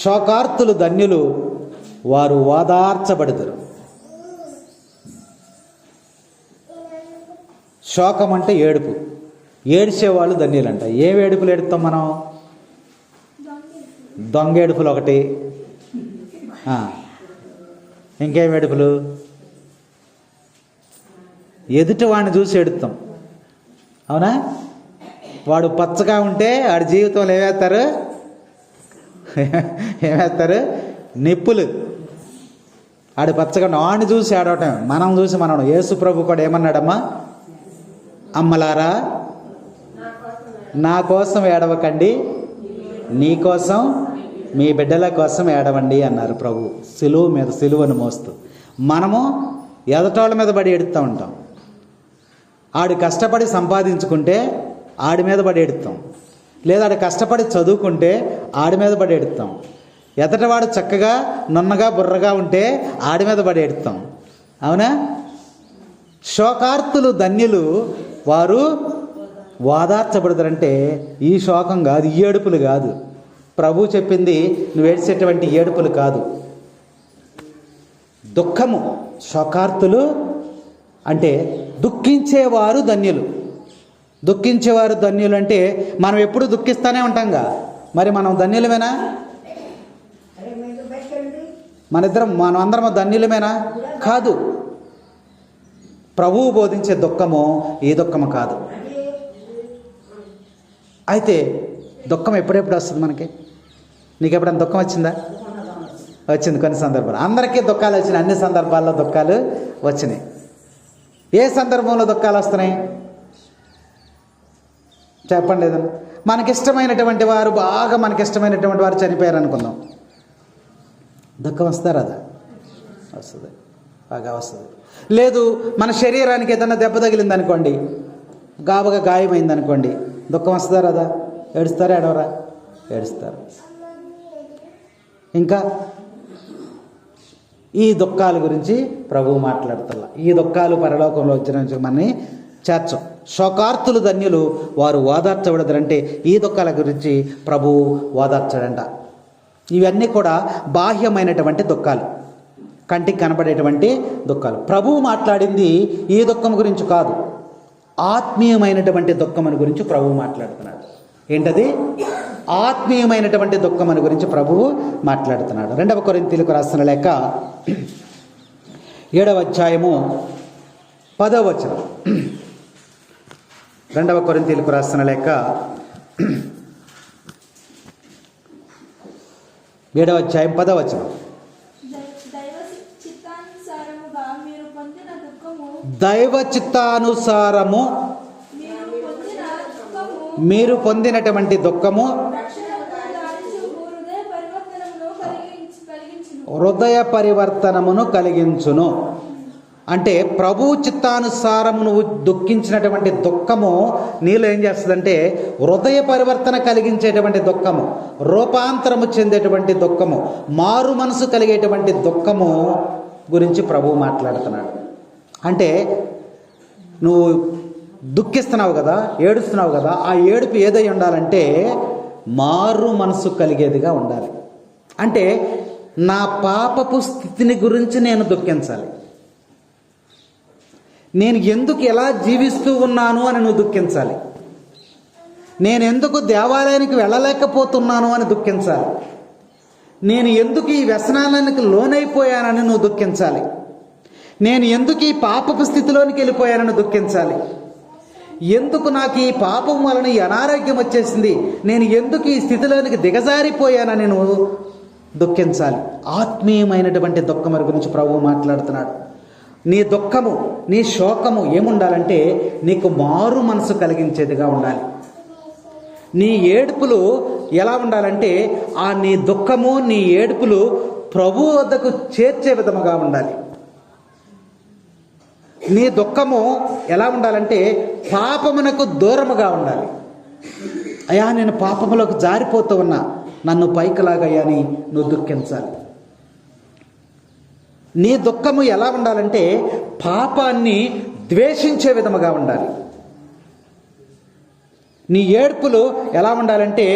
శోకార్తులు ధన్యులు, వారు ఓదార్చబడుదురు. శోకం అంటే ఏడుపు, ఏడ్చేవాళ్ళు ధన్యులంట. ఏం ఏడుపులు ఏడుస్తాం మనం? దొంగ ఏడుపులు ఒకటి, ఇంకేం ఏడుపులు? ఎదుటి వాడిని చూసి ఏడుస్తాం, అవునా? వాడు పచ్చగా ఉంటే వాడి జీవితంలో ఏమేస్తారు? నిప్పులు. ఆడు పచ్చగా వాడిని చూసి ఆడవటం, మనం చూసి మనం. యేసు ప్రభు కూడా ఏమన్నాడమ్మా? అమ్మలారా, నా కోసం ఏడవకండి, నీ కోసం, మీ బిడ్డల కోసం ఏడవండి అన్నారు ప్రభు. సిలువ మీద సిలువను మోస్తూ మనము ఎదటోళ్ళ మీద పడి ఎడుతూ ఉంటాం. ఆడు కష్టపడి సంపాదించుకుంటే ఆడి మీద పడి ఎడుతాం, లేదా ఆడు కష్టపడి చదువుకుంటే ఆడి మీద పడి ఎడుతాం. ఎదటవాడు చక్కగా నున్నగా బుర్రగా ఉంటే ఆడి మీద పడి ఎడుతాం, అవునా? శోకార్తులు ధన్యులు, వారు ఓదార్చబడతారంటే ఈ శోకం కాదు, ఈ ఏడుపులు కాదు. ప్రభు చెప్పింది నువ్వు ఏడ్చేటువంటి ఏడుపులు కాదు, దుఃఖము. శోకార్తులు అంటే దుఃఖించేవారు ధన్యులు. దుఃఖించేవారు ధన్యులు అంటే మనం ఎప్పుడు దుఃఖిస్తూనే ఉంటాంగా, మరి మనం ధన్యులమేనా? మనం అందరం ధన్యులమేనా? కాదు. ప్రభువు బోధించే దుఃఖము ఈ దుఃఖము కాదు. అయితే దుఃఖం ఎప్పుడెప్పుడు వస్తుంది మనకి? నీకు ఎప్పుడైనా దుఃఖం వచ్చిందా? వచ్చింది కొన్ని సందర్భాలు. అందరికీ దుఃఖాలు వచ్చినాయి, అన్ని సందర్భాల్లో దుఃఖాలు వచ్చినాయి. ఏ సందర్భంలో దుఃఖాలు వస్తున్నాయి చెప్పండి ఏదన్నా? మనకిష్టమైనటువంటి వారు, బాగా మనకిష్టమైనటువంటి వారు చనిపోయారు అనుకుందాం, దుఃఖం వస్తారా? అదా వస్తుంది, బాగా వస్తుంది. లేదు, మన శరీరానికి ఏదన్నా దెబ్బ తగిలింది అనుకోండి, గాబగా గాయమైంది అనుకోండి, దుఃఖం వస్తుందా? రాదా? ఏడుస్తారా? ఏడవరా? ఏడుస్తారు. ఇంకా ఈ దుఃఖాల గురించి ప్రభువు మాట్లాడుతున్నా. ఈ దుఃఖాలు పరలోకంలో వచ్చిన మనని చేర్చం. శోకార్తులు ధన్యులు, వారు ఓదార్చబడతారంటే ఈ దుఃఖాల గురించి ప్రభువు ఓదార్చాడంట. ఇవన్నీ కూడా బాహ్యమైనటువంటి దుఃఖాలు, కంటికి కనబడేటువంటి దుఃఖాలు. ప్రభువు మాట్లాడింది ఈ దుఃఖం గురించి కాదు, ఆత్మీయమైనటువంటి దుఃఖం గురించి ప్రభువు మాట్లాడుతున్నాడు. ఏంటది? ఆత్మీయమైనటువంటి దుఃఖం గురించి ప్రభువు మాట్లాడుతున్నాడు. 2 కొరింథీయులకు రాసిన లేఖ 7వ అధ్యాయము 10వ వచనం. 2 కొరింథీయులకు రాసిన లేఖ 7వ అధ్యాయం 10వ వచనం. దైవ చిత్తానుసారము మీరు పొందినటువంటి దుఃఖము హృదయ పరివర్తనమును కలిగించును. అంటే ప్రభు చిత్తానుసారము నువ్వు దుఃఖించినటువంటి దుఃఖము నీలో ఏం చేస్తుందంటే హృదయ పరివర్తన కలిగించేటువంటి దుఃఖము, రూపాంతరము చెందేటువంటి దుఃఖము, మారు మనసు కలిగేటువంటి దుఃఖము గురించి ప్రభువు మాట్లాడుతున్నాడు. అంటే నువ్వు దుఃఖిస్తున్నావు కదా, ఏడుస్తున్నావు కదా, ఆ ఏడుపు ఏదై ఉండాలంటే మారు మనసు కలిగేదిగా ఉండాలి. అంటే నా పాపపు స్థితిని గురించి నేను దుఃఖించాలి, నేను ఎందుకు ఎలా జీవిస్తూ ఉన్నాను అని నువ్వు దుఃఖించాలి, నేను ఎందుకు దేవాలయానికి వెళ్ళలేకపోతున్నాను అని దుఃఖించాలి, నేను ఎందుకు ఈ వ్యసనాలకు లోనైపోయానని నువ్వు దుఃఖించాలి, నేను ఎందుకు ఈ పాపపు స్థితిలోనికి వెళ్ళిపోయానని దుఃఖించాలి, ఎందుకు నాకు ఈ పాపం వలన ఈ అనారోగ్యం వచ్చేసింది, నేను ఎందుకు ఈ స్థితిలోనికి దిగజారిపోయానని నువ్వు దుఃఖించాలి. ఆత్మీయమైనటువంటి దుఃఖం గురించి ప్రభువు మాట్లాడుతున్నాడు. నీ దుఃఖము, నీ శోకము ఏముండాలంటే నీకు మారు మనసు కలిగించేదిగా ఉండాలి. నీ ఏడుపులు ఎలా ఉండాలంటే ఆ నీ దుఃఖము, నీ ఏడుపులు ప్రభువు వద్దకు చేర్చే విధముగా ఉండాలి. నీ దుఃఖము ఎలా ఉండాలంటే పాపమునకు దూరముగా ఉండాలి. అయ్యా నేను పాపములోకి జారిపోతూ ఉన్నా, నన్ను పైకిలాగయ్యా అని నువ్వు దుఃఖించాలి. నీ దుఃఖము ఎలా ఉండాలంటే పాపాన్ని ద్వేషించే విధముగా ఉండాలి. నీ ఏడ్పులు ఎలా ఉండాలంటే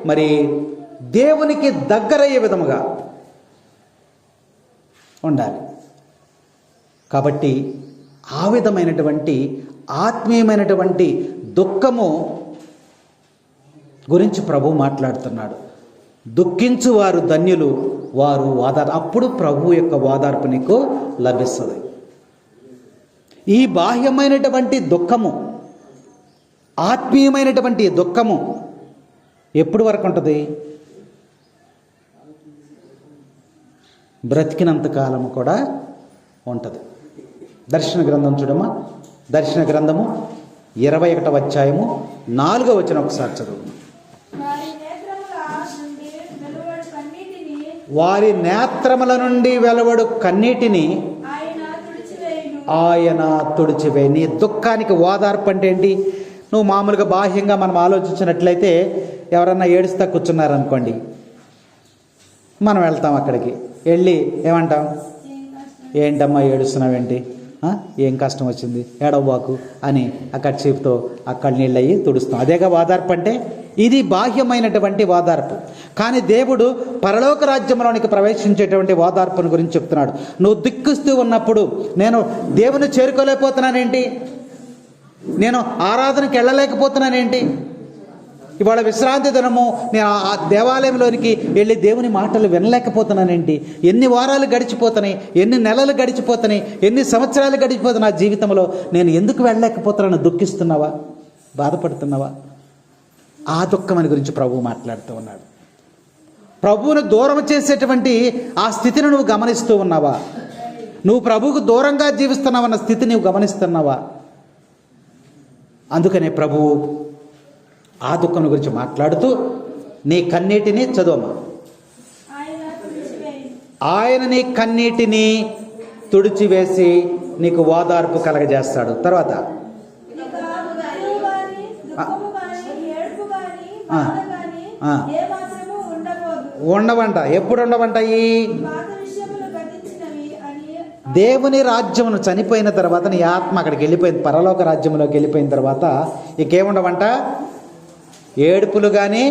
మరి దేవునికి దగ్గరయ్యే విధముగా ఉండాలి. కాబట్టి ఆ విధమైనటువంటి ఆత్మీయమైనటువంటి దుఃఖము గురించి ప్రభు మాట్లాడుతున్నాడు. దుఃఖించువారు ధన్యులు, వారు అప్పుడు ప్రభు యొక్క ఓదార్పు నీకు లభిస్తుంది. ఈ బాహ్యమైనటువంటి దుఃఖము, ఆత్మీయమైనటువంటి దుఃఖము ఎప్పుడు వరకు ఉంటుంది? బ్రతికినంత కాలము కూడా ఉంటుంది. దర్శన గ్రంథం చూడమ్మా, దర్శన గ్రంథము 21వ అధ్యాయము 4వ వచనం ఒకసారి చదువు. వారి నేత్రముల నుండి వెలువడు కన్నీటిని ఆయన తుడిచివే. నీ దుఃఖానికి ఓదార్పు అంటే ఏంటి? నువ్వు మామూలుగా బాహ్యంగా మనం ఆలోచించినట్లయితే ఎవరన్నా ఏడుస్తా కూర్చున్నారనుకోండి, మనం వెళ్తాం అక్కడికి. వెళ్ళి ఏమంటాం? ఏంటమ్మా ఏడుస్తున్నావేంటి, ఏం కష్టం వచ్చింది, ఏడవ్వాకు అని అక్కడ చీపుతో అక్కడ నీళ్ళయ్యి తుడుస్తాం. అదేగా ఓదార్పు అంటే. ఇది బాహ్యమైనటువంటి ఓదార్పు. కానీ దేవుడు పరలోక రాజ్యంలోనికి ప్రవేశించేటువంటి ఓదార్పుని గురించి చెప్తున్నాడు. నువ్వు దుఃఖిస్తూ ఉన్నప్పుడు, నేను దేవుని చేరుకోలేకపోతున్నానేంటి, నేను ఆరాధనకి వెళ్ళలేకపోతున్నానేంటి, ఇవాళ విశ్రాంతి దినము నేను ఆ దేవాలయంలోనికి వెళ్ళి దేవుని మాటలు వినలేకపోతున్నానేంటి, ఎన్ని వారాలు గడిచిపోతున్నాయి, ఎన్ని నెలలు గడిచిపోతున్నాయి, ఎన్ని సంవత్సరాలు గడిచిపోతున్నాయి నా జీవితంలో, నేను ఎందుకు వెళ్ళలేకపోతున్నాను? దుఃఖిస్తున్నావా? బాధపడుతున్నావా? ఆ దుఃఖం గురించి ప్రభువు మాట్లాడుతూ ఉన్నాడు. ప్రభువును దూరం చేసేటువంటి ఆ స్థితిని నువ్వు గమనిస్తూ ఉన్నావా? నువ్వు ప్రభువుకు దూరంగా జీవిస్తున్నావన్న స్థితి నువ్వు గమనిస్తున్నావా? అందుకనే ప్రభువు ఆ దుఃఖం గురించి మాట్లాడుతూ నీ కన్నీటిని చదవమా. ఆయన నీ కన్నీటిని తుడిచివేసి నీకు ఓదార్పు కలగజేస్తాడు. తర్వాత ఉండవంట. ఎప్పుడు ఉండవంటాయి? దేవుని రాజ్యమును చనిపోయిన తర్వాత నీ ఆత్మ అక్కడికి వెళ్ళిపోయింది, పరలోక రాజ్యంలోకి వెళ్ళిపోయిన తర్వాత ఇంకేముండవంట? ఏడుపులు కానీ,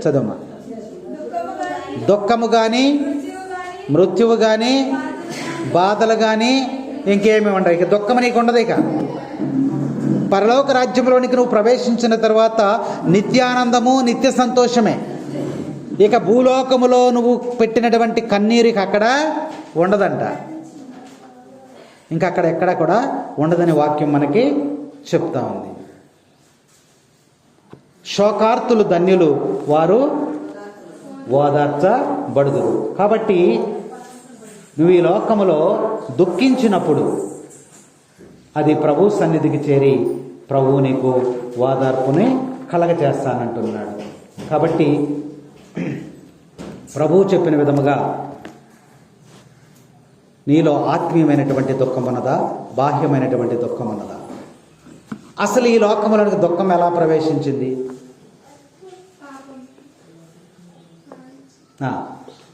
చదవమ్మా, దుఃఖము కానీ, మృత్యువు కానీ, బాధలు కానీ, ఇంకేమి ఉండవు. ఇక దుఃఖం నీకు ఉండదు. ఇక పరలోక రాజ్యంలోనికి నువ్వు ప్రవేశించిన తర్వాత నిత్యానందము, నిత్య సంతోషమే. ఇక భూలోకములో నువ్వు పెట్టినటువంటి కన్నీరు ఇక అక్కడ ఉండదంట. ఇంకా అక్కడ ఎక్కడ కూడా ఉండదని వాక్యం మనకి చెప్తా ఉంది. శోకార్తులు ధన్యులు, వారు ఓదార్చబడుదురు. కాబట్టి నువ్వు ఈ లోకములో దుఃఖించినప్పుడు అది ప్రభు సన్నిధికి చేరి ప్రభువు నీకు ఓదార్పుని కలగజేస్తానంటున్నాడు. కాబట్టి ప్రభువు చెప్పిన విధముగా నీలో ఆత్మీయమైనటువంటి దుఃఖం ఉన్నదా, బాహ్యమైనటువంటి దుఃఖం ఉన్నదా? అసలు ఈ లోకంలోనికి దుఃఖం ఎలా ప్రవేశించింది?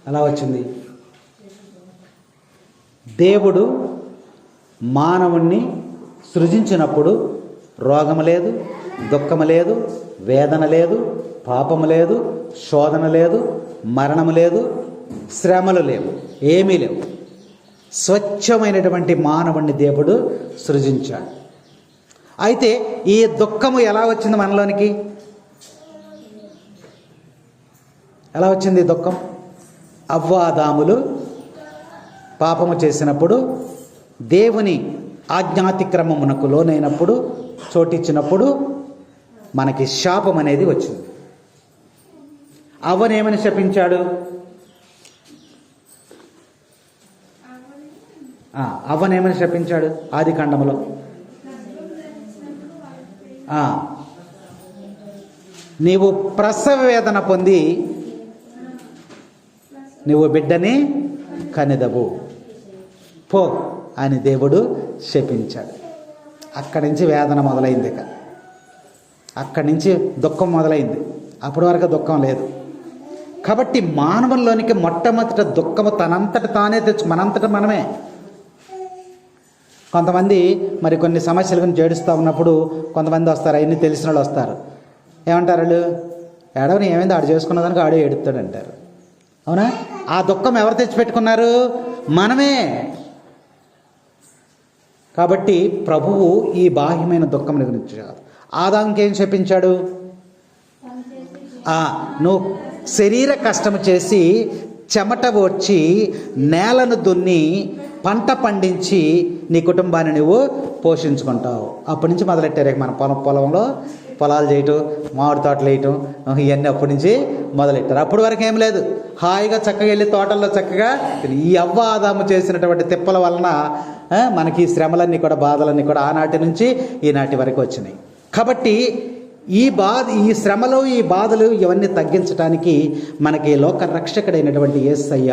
ఎలా వచ్చింది? దేవుడు మానవుణ్ణి సృజించినప్పుడు రోగము లేదు, దుఃఖము లేదు, వేదన లేదు, పాపము లేదు, శోధన లేదు, మరణము లేదు, శ్రమలు లేవు, ఏమీ లేవు. స్వచ్ఛమైనటువంటి మానవుణ్ణి దేవుడు సృజించాడు. అయితే ఈ దుఃఖము ఎలా వచ్చింది మనలోనికి? ఎలా వచ్చింది దుఃఖం? అవ్వాదాములు పాపము చేసినప్పుడు, దేవుని ఆజ్ఞాతిక్రమమునకు లోనైనప్పుడు, చోటిచ్చినప్పుడు మనకి శాపం అనేది వచ్చింది. అవ్వనేమని శపించాడు? అవ్వనేమని శపించాడు? ఆది కాండములో నీవు ప్రసవ వేదన పొంది నువ్వు బిడ్డని కనెదవు పో అని దేవుడు శపించాడు. అక్కడి నుంచి వేదన మొదలైంది. అక్కడి నుంచి దుఃఖం మొదలైంది. అప్పటి వరకు దుఃఖం లేదు. కాబట్టి మానవుల్లోనికి మొట్టమొదట దుఃఖము తనంతట తానే మనంతట మనమే. కొంతమంది మరి కొన్ని సమస్యల గురించి ఏడుస్తూ ఉన్నప్పుడు కొంతమంది వస్తారు, అవన్నీ తెలిసిన వాళ్ళు వస్తారు. ఏమంటారు వాళ్ళు? ఏడవని ఏమైంది ఆడు చేసుకున్నదానికి ఆడే ఏడుస్తాడు అంటారు. అవునా? ఆ దుఃఖం ఎవరు తెచ్చిపెట్టుకున్నారు? మనమే. కాబట్టి ప్రభువు ఈ బాహ్యమైన దుఃఖం గురించి కాదు. ఆదాంకి ఏం చెప్పించాడు? నువ్వు శరీర కష్టము చేసి చెమట వచ్చి నేలను దున్ని పంట పండించి నీ కుటుంబాన్ని నువ్వు పోషించుకుంటావు. అప్పటి నుంచి మొదలెట్టారు మన పొలంలో పొలాలు చేయటం, మామిడి తోటలు వేయటం, ఇవన్నీ అప్పటి నుంచి మొదలెట్టారు. అప్పటి వరకు ఏం లేదు, హాయిగా చక్కగా వెళ్ళి తోటల్లో చక్కగా. ఈ అవ్వ ఆదాము చేసినటువంటి తిప్పల వలన మనకి ఈ శ్రమలన్నీ కూడా, బాధలన్నీ కూడా ఆనాటి నుంచి ఈనాటి వరకు వచ్చినాయి. కాబట్టి ఈ శ్రమలు, ఈ బాధలు ఇవన్నీ తగ్గించడానికి మనకి లోక రక్షకుడైనటువంటి యేసయ్య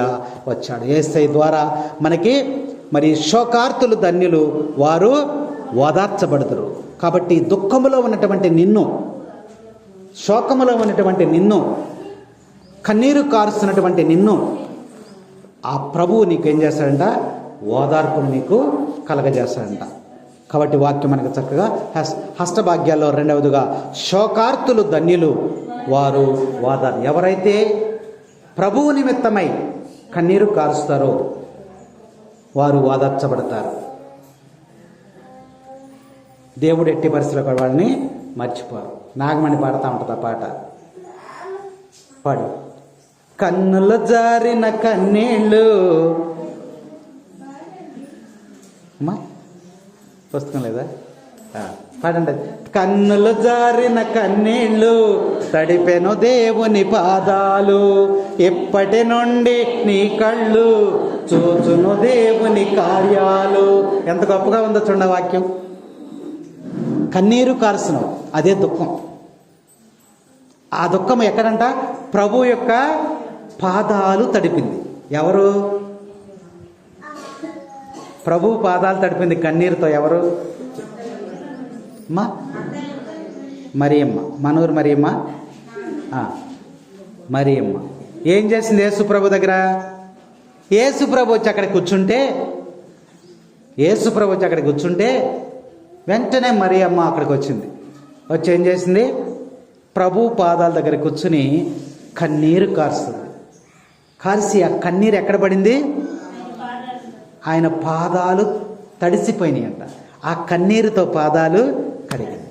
వచ్చాడు. యేసయ్య ద్వారా మనకి మరి శోకార్తులు ధన్యులు, వారు ఓదార్చబడుదురు. కాబట్టి దుఃఖములో ఉన్నటువంటి నిన్ను, శోకములో ఉన్నటువంటి నిన్ను, కన్నీరు కారుస్తున్నటువంటి నిన్ను ఆ ప్రభువు నీకేం చేస్తాడంట? ఓదార్పును నీకు కలగజేస్తాడంట. కాబట్టి వాక్యం మనకు చక్కగా హస్తభాగ్యాల్లో రెండవదిగా శోకార్తులు ధన్యులు, వారు ఓదార్. ఎవరైతే ప్రభువు నిమిత్తమై కన్నీరు కారుస్తారో వారు ఓదార్చబడతారు. దేవుడు ఎట్టి పరిస్థితుల్లో వాళ్ళని మర్చిపోరు. నాగమణి పాడుతూ ఉంటుంది ఆ పాట. పాడు. కన్నుల జారిన కన్నీళ్ళు, అమ్మా పుస్తకం లేదా? పాడండి. కన్నులు జారిన కన్నీళ్ళు తడిపెను దేవుని పాదాలు, ఎప్పటి నుండి నీ కళ్ళు చూచును దేవుని కార్యాలు. ఎంత గొప్పగా ఉందో చూడ వాక్యం. కన్నీరు కారుస్తున్నావు, అదే దుఃఖం. ఆ దుఃఖం ఎక్కడంట? ప్రభు యొక్క పాదాలు తడిపింది. ఎవరు? ప్రభు పాదాలు తడిపింది కన్నీరుతో. ఎవరు? అమ్మా మరియమ్మ, మనూరు మరియమ్మ. మరియమ్మ ఏం చేసింది యేసు ప్రభు దగ్గర? యేసు ప్రభు వచ్చి అక్కడ కూర్చుంటే వెంటనే మరియమ్మ అక్కడికి వచ్చింది. వచ్చి ఏం చేసింది? ప్రభు పాదాల దగ్గర కూర్చుని కన్నీరు కార్చి ఆ కన్నీరు ఎక్కడ పడింది? ఆయన పాదాలు తడిసిపోయినాయి అంట. ఆ కన్నీరుతో పాదాలు కడిగింది.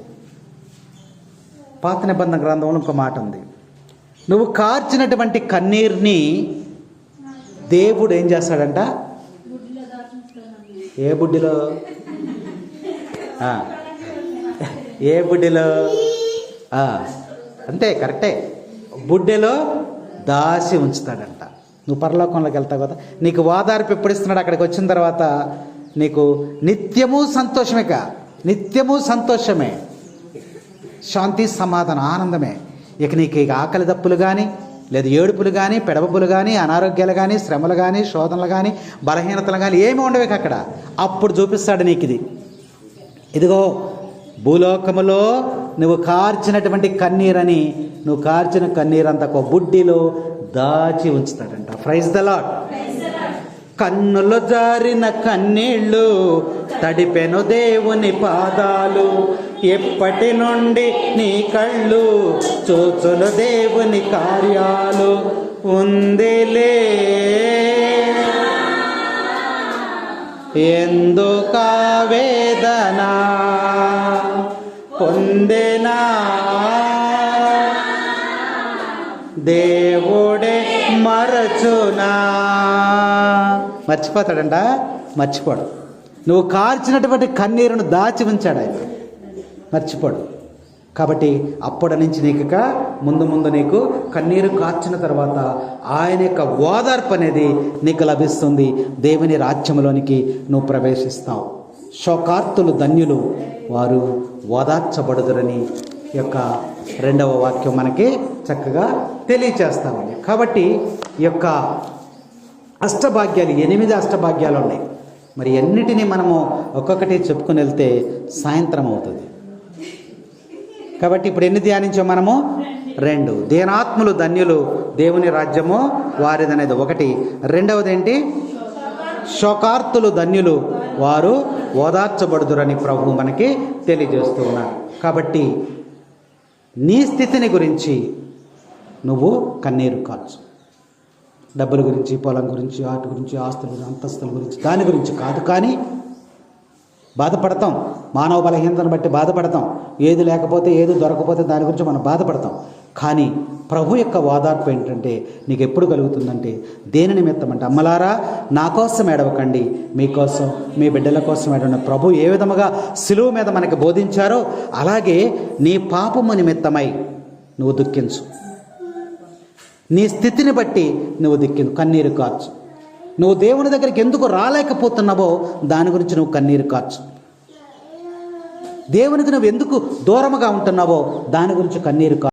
పాత నిబంధన గ్రంథంలో ఇంకో మాట ఉంది. నువ్వు కార్చినటువంటి కన్నీరుని దేవుడు ఏం చేస్తాడంట? ఏ బుడ్డిలో? ఏ బుడ్డిలో? అంతే, కరెక్టే. బుడ్డెలో దాచి ఉంచుతాడంట. నువ్వు పరలోకంలోకి వెళ్తావు కదా, నీకు ఓదార్పు ఎప్పుడు ఇస్తున్నాడు? అక్కడికి వచ్చిన తర్వాత నీకు నిత్యము సంతోషమే, శాంతి, సమాధానం, ఆనందమే. ఇక నీకు ఆకలి దప్పులు కానీ, లేదా ఏడుపులు కానీ, పెడబప్పులు కానీ, అనారోగ్యాలు కానీ, శ్రమలు కానీ, శోధనలు కానీ, బలహీనతలు కానీ ఏమి ఉండవు అక్కడ. అప్పుడు చూపిస్తాడు నీకు ఇదిగో భూలోకములో నువ్వు కార్చినటువంటి కన్నీరని, నువ్వు కార్చిన కన్నీరంతా ఒక బుడ్డిలో దాచి ఉంచుతాడంట. Praise the lord. కన్నులు జారిన కన్నీళ్ళు తడిపెను దేవుని పాదాలు, ఎప్పటి నుండి నీ కళ్ళు చూచును దేవుని కార్యాలు. ఉందిలే ఎందుకా వేదన, పొందెనా దేవుడే మరచునా. మర్చిపోతాడంట? మర్చిపోడు. నువ్వు కార్చినటువంటి కన్నీరును దాచి ఉంచాడు ఆయన, మర్చిపోడు. కాబట్టి అప్పటి నుంచి నీకు ముందు నీకు కన్నీరు కార్చిన తర్వాత ఆయన యొక్క ఓదార్పు అనేది నీకు లభిస్తుంది. దేవుని రాజ్యంలోనికి నువ్వు ప్రవేశిస్తావు. శోకార్తులు ధన్యులు, వారు ఓదార్చబడుదురని యొక్క రెండవ వాక్యం మనకి చక్కగా తెలియచేస్తామండి. కాబట్టి ఈ యొక్క అష్టభాగ్యాలు, 8 అష్టభాగ్యాలు ఉన్నాయి. మరి అన్నిటినీ మనము ఒక్కొక్కటి చెప్పుకుని వెళ్తే సాయంత్రం అవుతుంది. కాబట్టి ఇప్పుడు ఎన్ని ధ్యానించాం మనము? 2. దేనాత్ములు ధన్యులు, దేవుని రాజ్యము వారిదనేది ఒకటి. రెండవది ఏంటి? శోకార్తులు ధన్యులు, వారు ఓదార్చబడుదురని ప్రభువు మనకి తెలియజేస్తూ ఉన్నారు. కాబట్టి నీ స్థితిని గురించి నువ్వు కన్నీరు కార్చు. డబ్బుల గురించి, పొలం గురించి, వాటి గురించి, ఆస్తుల గురించి, అంతస్తుల గురించి, దాని గురించి కాదు. కానీ బాధపడతాం, మానవ బలహీనతను బట్టి బాధపడతాం, ఏది లేకపోతే ఏది దొరకపోతే దాని గురించి మనం బాధపడతాం. కానీ ప్రభు యొక్క ఓదార్పు ఏంటంటే నీకు ఎప్పుడు కలుగుతుందంటే దేని నిమిత్తం అంటే, అమ్మలారా నా కోసం ఏడవకండి, మీకోసం మీ బిడ్డల కోసం ఏడవండి. ప్రభు ఏ విధముగా సిలువ మీద మనకి బోధించారో అలాగే నీ పాపము నిమిత్తమై నువ్వు దుఃఖించు. నీ స్థితిని బట్టి నువ్వు కన్నీరు కార్చు. నువ్వు దేవుని దగ్గరికి ఎందుకు రాలేకపోతున్నావో దాని గురించి నువ్వు కన్నీరు కార్చు. దేవునికి నువ్వు ఎందుకు దూరముగా ఉంటున్నావో దాని గురించి కన్నీరు కార్చు.